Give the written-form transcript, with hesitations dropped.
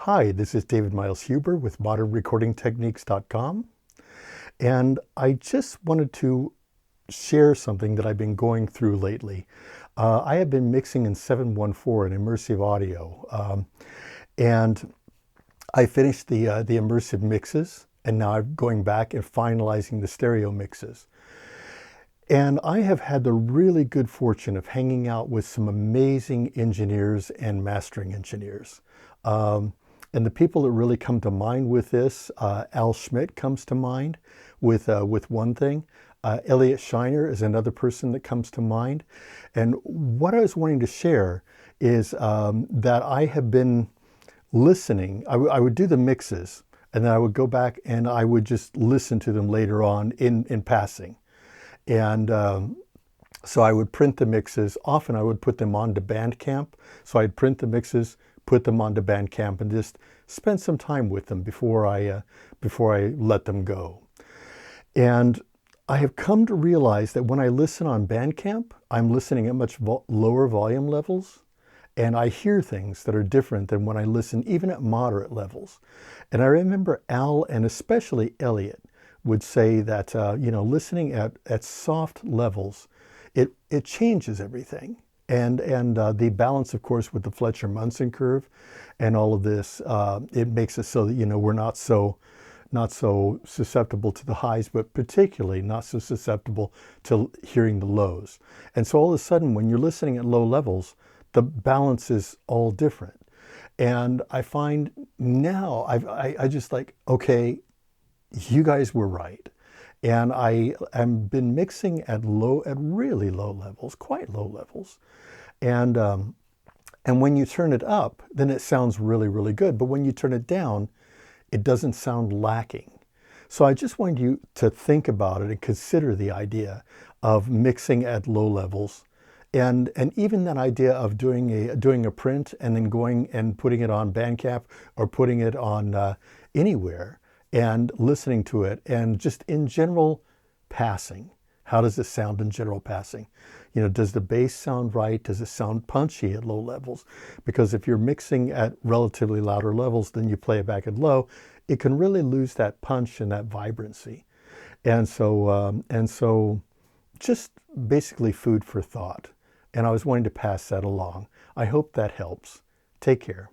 Hi, this is David Miles Huber with modernrecordingtechniques.com, and I just wanted to share something that I've been going through lately. I have been mixing in 714 in immersive audio, and I finished the immersive mixes, and now I'm going back and finalizing the stereo mixes. And I have had the really good fortune of hanging out with some amazing engineers and mastering engineers. And the people that really come to mind with this, Al Schmidt comes to mind with one thing. Elliot Shiner is another person that comes to mind. And what I was wanting to share is that I have been listening. I would do the mixes, and then I would go back and I would just listen to them later on in passing. And so I would print the mixes. Often I would put them onto Bandcamp. So I'd print the mixes, put them onto Bandcamp, and just spend some time with them before I let them go. And I have come to realize that when I listen on Bandcamp, I'm listening at much lower volume levels, and I hear things that are different than when I listen even at moderate levels. And I remember Al, and especially Elliot, would say that listening at soft levels, it changes everything. And the balance, of course, with the Fletcher-Munsen curve and all of this, it makes it so that we're not so susceptible to the highs, but particularly not so susceptible to hearing the lows. And so all of a sudden, when you're listening at low levels, the balance is all different. And I find now I just like, okay, you guys were right. And I've been mixing at really low levels, quite low levels. And when you turn it up, then it sounds really, really good. But when you turn it down, it doesn't sound lacking. So I just want you to think about it and consider the idea of mixing at low levels. And even that idea of doing a print and then going and putting it on Bandcamp or putting it on anywhere, and listening to it, and just in general passing. How does it sound in general passing? Does the bass sound right? Does it sound punchy at low levels? Because if you're mixing at relatively louder levels, then you play it back at low, it can really lose that punch and that vibrancy. And so just basically food for thought. And I was wanting to pass that along. I hope that helps. Take care.